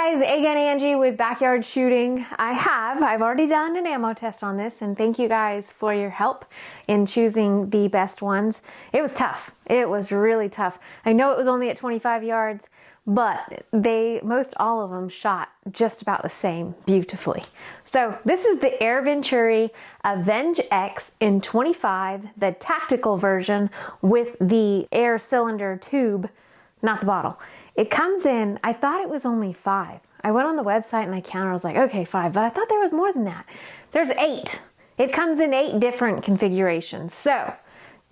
guys, Airgun Angie with Backyard Shooting. I've already done an ammo test on this, and thank you guys for your help in choosing the best ones. It was tough. It was really tough. I know it was only at 25 yards, but most all of them shot just about the same beautifully. So this is the Air Venturi Avenge-X in 25, the tactical version with the air cylinder tube, not the bottle. It comes in, I thought it was only 5. I went on the website and I counted, I was like, okay, 5, but I thought there was more than that. There's 8. It comes in 8 different configurations. So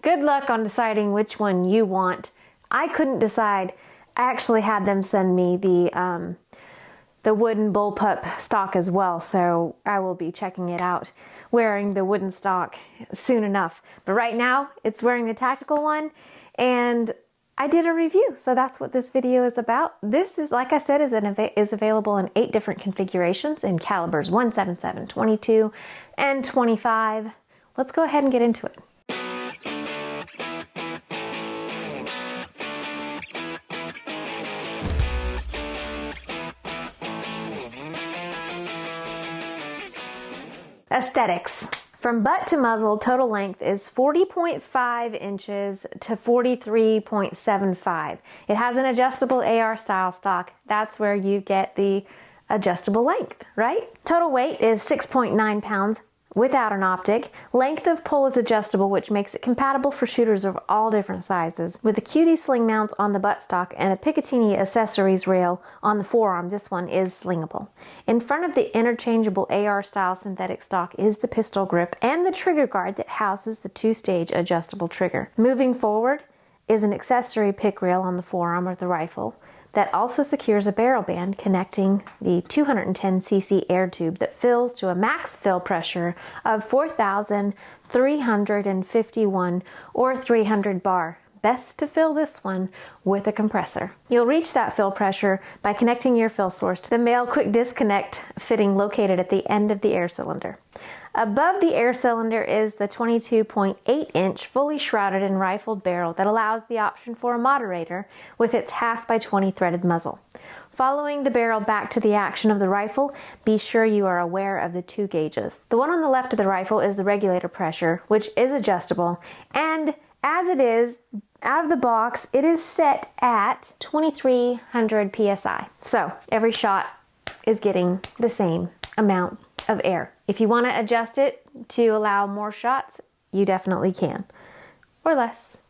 good luck on deciding which one you want. I couldn't decide. I actually had them send me the wooden bullpup stock as well, so I will be checking it out wearing the wooden stock soon enough. But right now, it's wearing the tactical one, and I did a review, so that's what this video is about. This is, like I said, is available in 8 different configurations in calibers 177, 22, and 25. Let's go ahead and get into it. Aesthetics. From butt to muzzle, total length is 40.5 inches to 43.75. It has an adjustable AR style stock. That's where you get the adjustable length, right? Total weight is 6.9 pounds without an optic. Length of pull is adjustable, which makes it compatible for shooters of all different sizes. With the QD sling mounts on the buttstock and a Picatinny accessories rail on the forearm, this one is slingable. In front of the interchangeable AR-style synthetic stock is the pistol grip and the trigger guard that houses the 2-stage adjustable trigger. Moving forward is an accessory pick rail on the forearm of the rifle that also secures a barrel band connecting the 210cc air tube that fills to a max fill pressure of 4,351 or 300 bar. Best to fill this one with a compressor. You'll reach that fill pressure by connecting your fill source to the male quick disconnect fitting located at the end of the air cylinder. Above the air cylinder is the 22.8-inch fully shrouded and rifled barrel that allows the option for a moderator with its 1/20 threaded muzzle. Following the barrel back to the action of the rifle, be sure you are aware of the 2 gauges. The one on the left of the rifle is the regulator pressure, which is adjustable, and as it is, out of the box, it is set at 2300 PSI. So every shot is getting the same amount of air. If you want to adjust it to allow more shots, you definitely can, or less.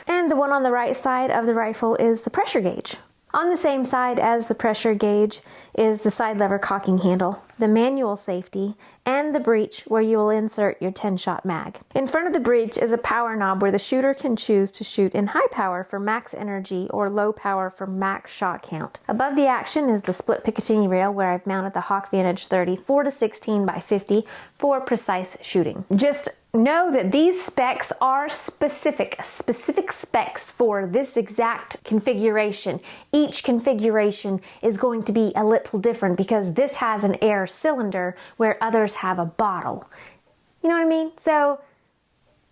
And the one on the right side of the rifle is the pressure gauge. On the same side as the pressure gauge is the side lever cocking handle, the manual safety, and the breech where you will insert your 10-shot mag. In front of the breech is a power knob where the shooter can choose to shoot in high power for max energy or low power for max shot count. Above the action is the split Picatinny rail where I've mounted the Hawke Vantage 30 4-16 by 50 for precise shooting. Just know that these specs are specific specs for this exact configuration. Each configuration is going to be a little different because this has an air cylinder where others have a bottle. You know what I mean? So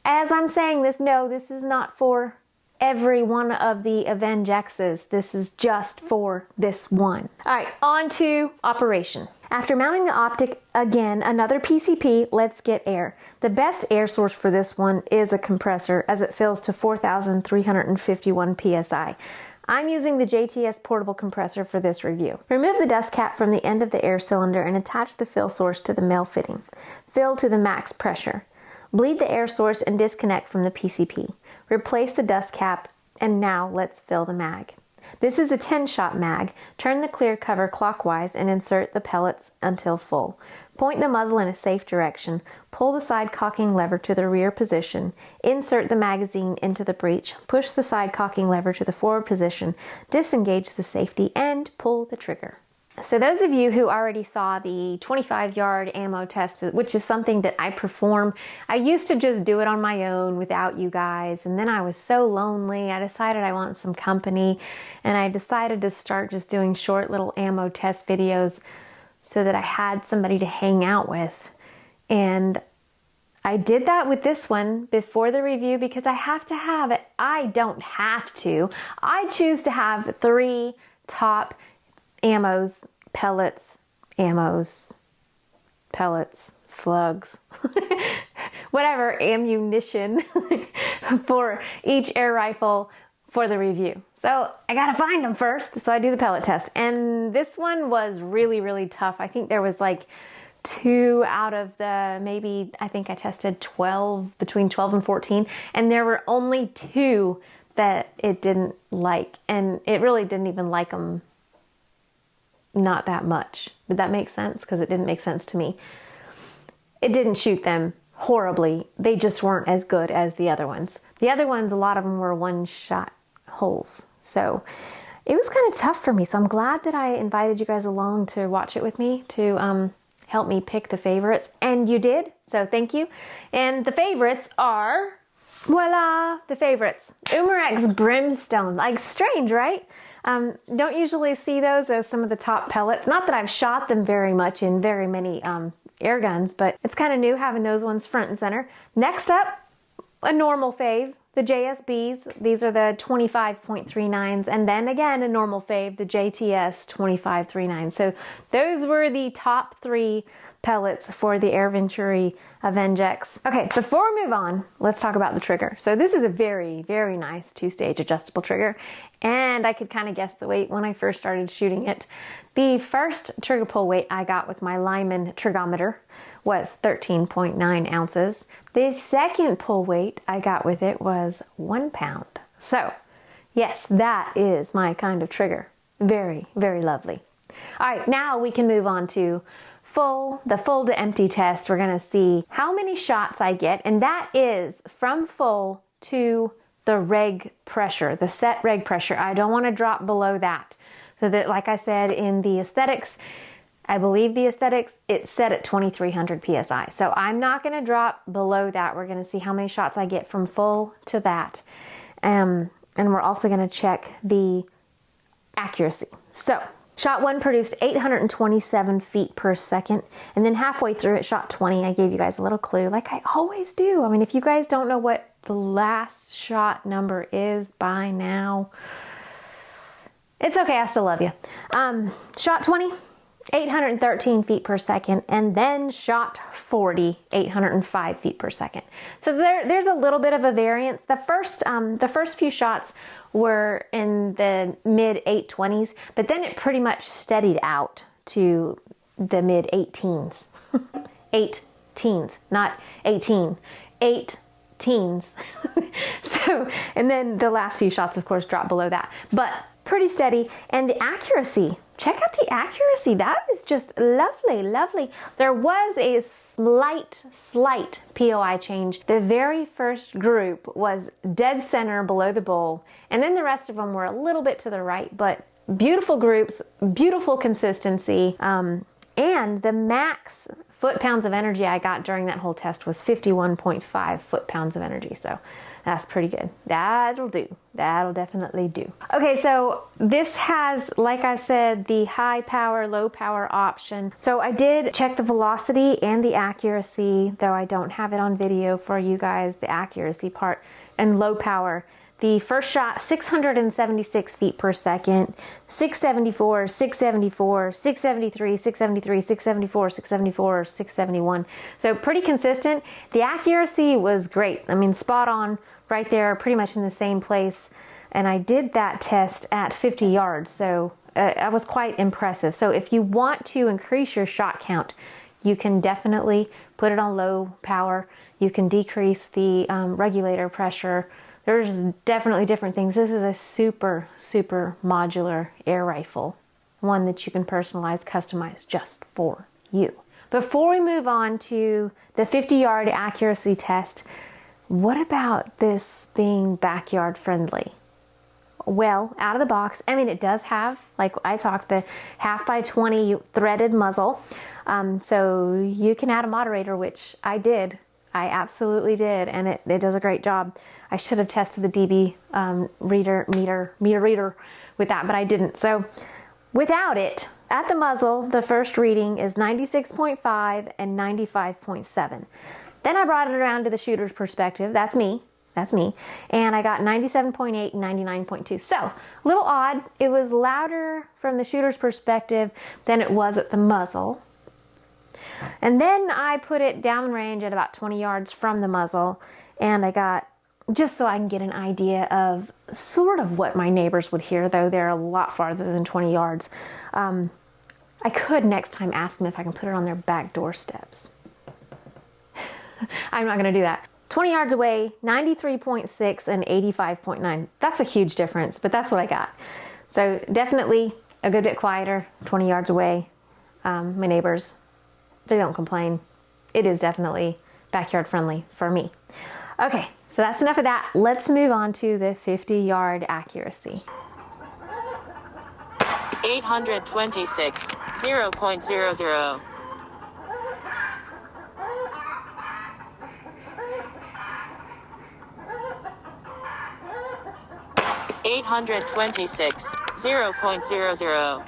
as I'm saying this, no, this is not for every one of the Avenge-X's. This is just for this one. All right, on to operation. After mounting the optic, again, another PCP, let's get air. The best air source for this one is a compressor as it fills to 4,351 PSI. I'm using the JTS portable compressor for this review. Remove the dust cap from the end of the air cylinder and attach the fill source to the male fitting. Fill to the max pressure. Bleed the air source and disconnect from the PCP. Replace the dust cap, and now let's fill the mag. This is a 10-shot mag. Turn the clear cover clockwise and insert the pellets until full. Point the muzzle in a safe direction. Pull the side cocking lever to the rear position. Insert the magazine into the breech. Push the side cocking lever to the forward position. Disengage the safety and pull the trigger. So those of you who already saw the 25-yard ammo test, which is something that I perform, I used to just do it on my own without you guys, and then I was so lonely, I decided I want some company, and I decided to start just doing short little ammo test videos so that I had somebody to hang out with. And I did that with this one before the review because I have to have it. I don't have to. I choose to have 3 top ammos pellets, ammos, pellets, slugs, whatever ammunition for each air rifle for the review. So I gotta find them first, so I do the pellet test. And this one was really, really tough. I think there was like 2 out of the, maybe, I think I tested 12, between 12 and 14, and there were only 2 that it didn't like, and it really didn't even like them not that much. Did that make sense? Because it didn't make sense to me. It didn't shoot them horribly. They just weren't as good as the other ones. The other ones, a lot of them were one-shot holes. So it was kind of tough for me. So I'm glad that I invited you guys along to watch it with me, to help me pick the favorites. And you did, so thank you. And the favorites are, voila, the favorites. Umarex Brimstone. Like, strange, right? Don't usually see those as some of the top pellets. Not that I've shot them very much in very many air guns, but it's kind of new having those ones front and center. Next up, a normal fave, the JSBs. These are the 25.39s, and then again a normal fave, the JTS 25.39. So those were the top 3 pellets for the Air Venturi Avenge-X. Okay, before we move on, let's talk about the trigger. So this is a very, very nice 2-stage adjustable trigger, and I could kind of guess the weight when I first started shooting it. The first trigger pull weight I got with my Lyman trigometer was 13.9 ounces. The second pull weight I got with it was 1 pound. So yes, that is my kind of trigger. Very, very lovely. All right, now we can move on to the full to empty test. We're gonna see how many shots I get, and that is from full to the reg pressure, the set reg pressure. I don't wanna drop below that. So that, like I said, in the aesthetics, I believe the aesthetics, it's set at 2300 PSI. So I'm not gonna drop below that. We're gonna see how many shots I get from full to that. And we're also gonna check the accuracy. So shot 1 produced 827 feet per second, and then halfway through it shot 20. I gave you guys a little clue, like I always do. I mean, if you guys don't know what the last shot number is by now, it's okay, I still love you. Shot 20, 813 feet per second, and then shot 40, 805 feet per second. So there's a little bit of a variance. The first few shots were in the mid 820s, but then it pretty much steadied out to the mid 18s. 8 teens, not 18, 8 teens. So, and then the last few shots, of course, dropped below that, but pretty steady. And the accuracy, check out the accuracy. That is just lovely, lovely. There was a slight POI change. The very first group was dead center below the bowl, and then the rest of them were a little bit to the right, but beautiful groups, beautiful consistency. And the max foot-pounds of energy I got during that whole test was 51.5 foot-pounds of energy. So that's pretty good. That'll do. That'll definitely do. Okay, so this has, like I said, the high power, low power option. So I did check the velocity and the accuracy, though I don't have it on video for you guys, the accuracy part, and low power. The first shot, 676 feet per second, 674, 674, 673, 673, 674, 674, 671. So pretty consistent. The accuracy was great. I mean, spot on right there, pretty much in the same place. And I did that test at 50 yards, so that was quite impressive. So if you want to increase your shot count, you can definitely put it on low power. You can decrease the regulator pressure. There's definitely different things. This is a super, super modular air rifle. One that you can personalize, customize just for you. Before we move on to the 50-yard accuracy test, what about this being backyard friendly? Well, out of the box, I mean, it does have, like I talked, the 1/2x20 threaded muzzle. So you can add a moderator, which I did. I absolutely did, and it does a great job. I should have tested the DB meter reader with that, but I didn't. So without it, at the muzzle, the first reading is 96.5 and 95.7. Then I brought it around to the shooter's perspective. That's me. That's me. And I got 97.8 and 99.2. So, a little odd. It was louder from the shooter's perspective than it was at the muzzle. And then I put it downrange at about 20 yards from the muzzle. And I got, just so I can get an idea of sort of what my neighbors would hear, though they're a lot farther than 20 yards. I could next time ask them if I can put it on their back doorsteps. I'm not going to do that. 20 yards away, 93.6 and 85.9. That's a huge difference, but that's what I got. So definitely a good bit quieter, 20 yards away. My neighbors, they don't complain. It is definitely backyard friendly for me. Okay, so that's enough of that. Let's move on to the 50-yard accuracy. 826, 0.00. 826, 0.00.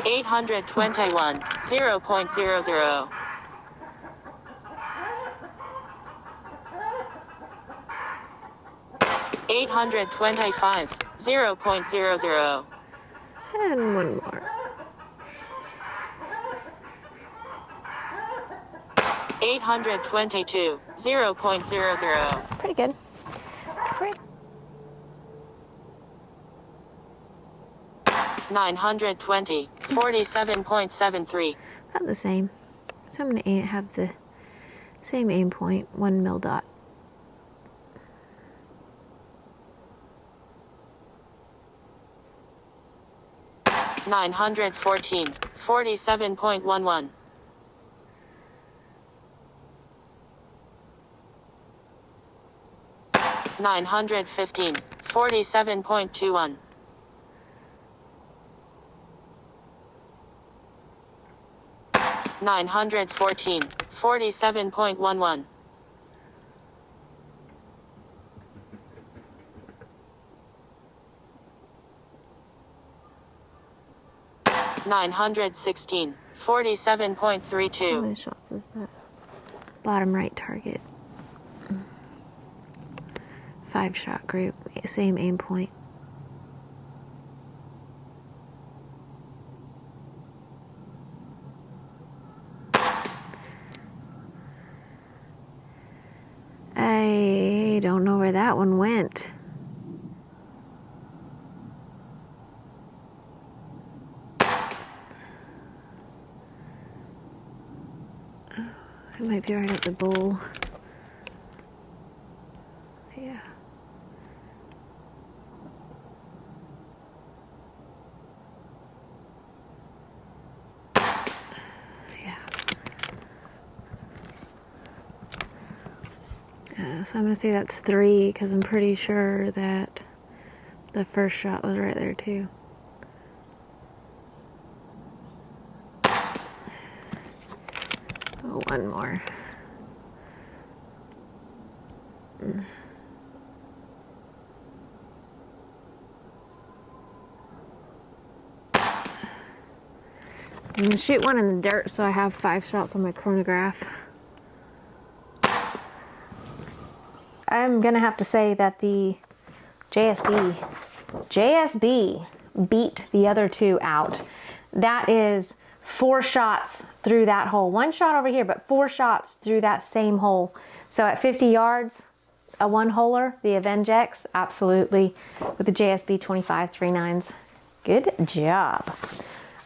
821, 0.00. 825, 0.00. And one more. 822, 0.00. Pretty good. Great. 920, 47.73. About the same. So I'm going to have the same aim point, 1 mil dot. $914, 47.11. 915, 47.21. 914, 47.11. 916, 47.32. How many shots is that? Bottom right target. 5-shot group, same aim point. I don't know where that one went. It might be right at the bowl. Yeah. So I'm going to say that's 3 because I'm pretty sure that the first shot was right there too. Oh, one more. I'm going to shoot one in the dirt so I have 5 shots on my chronograph. I'm going to have to say that the JSB beat the other two out. That is 4 shots through that hole. 1 shot over here, but 4 shots through that same hole. So at 50 yards, a 1-holer, the Avenge-X, absolutely, with the JSB 25-39s. Good job.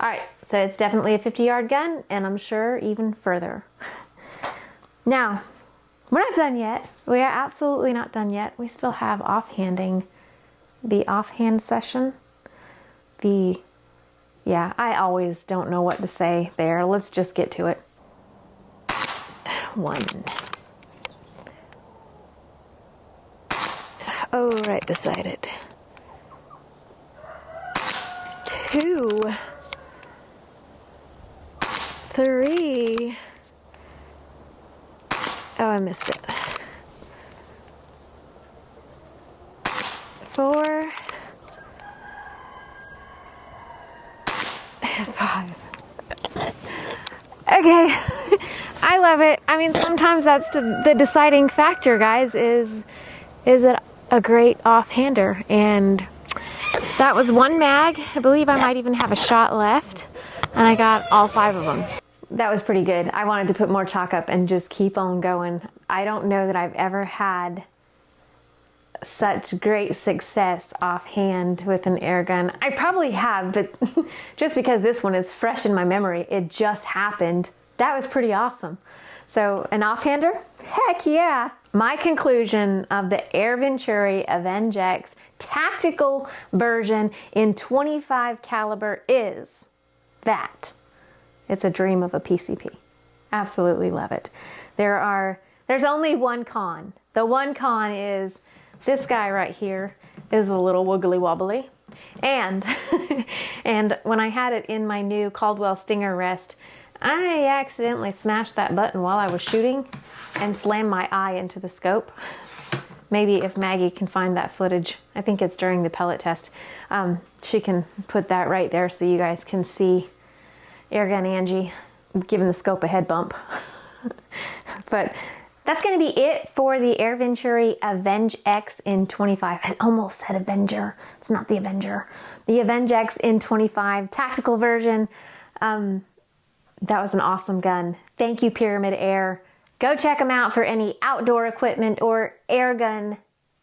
All right, so it's definitely a 50-yard gun, and I'm sure even further. Now, we're not done yet. We are absolutely not done yet. We still have offhanding, the offhand session. Yeah, I always don't know what to say there. Let's just get to it. 1. Oh, right beside it. 2. 3. Oh, I missed it. 4. 5. Okay, I love I mean, sometimes that's the deciding factor, guys, is it a great offhander? And that was one mag. I believe I might even have a shot left, and I got all 5 of them. That was pretty good. I wanted to put more chalk up and just keep on going. I don't know that I've ever had such great success offhand with an air gun. I probably have, but just because this one is fresh in my memory, it just happened. That was pretty awesome. So an offhander? Heck yeah! My conclusion of the Air Venturi Avenge-X Tactical version in 25 caliber is that it's a dream of a PCP. Absolutely love it. There's only one con. The one con is this guy right here is a little wiggly wobbly. And, and when I had it in my new Caldwell Stinger rest, I accidentally smashed that button while I was shooting and slammed my eye into the scope. Maybe if Maggie can find that footage, I think it's during the pellet test, she can put that right there so you guys can see Airgun Angie giving the scope a head bump. But that's going to be it for the Air Venturi Avenge-X in 25. I almost said Avenger. It's not the Avenger. The Avenge-X in 25 tactical version. That was an awesome gun. Thank you, Pyramid Air. Go check them out for any outdoor equipment or air gun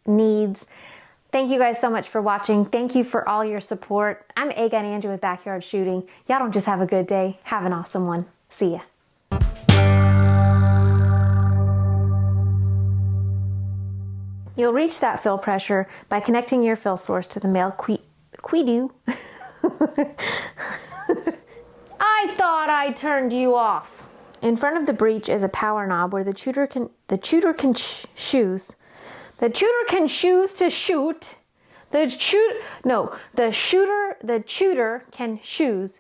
needs. Thank you guys so much for watching. Thank you for all your support. I'm Airgun Angie with Backyard Shooting. Y'all don't just have a good day. Have an awesome one. See ya. You'll reach that fill pressure by connecting your fill source to the male quidu. I thought I turned you off. In front of the breech is a power knob where the shooter can choose to shoot. The shooter can choose to shoot. The shooter can choose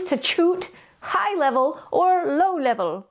to shoot high level or low level.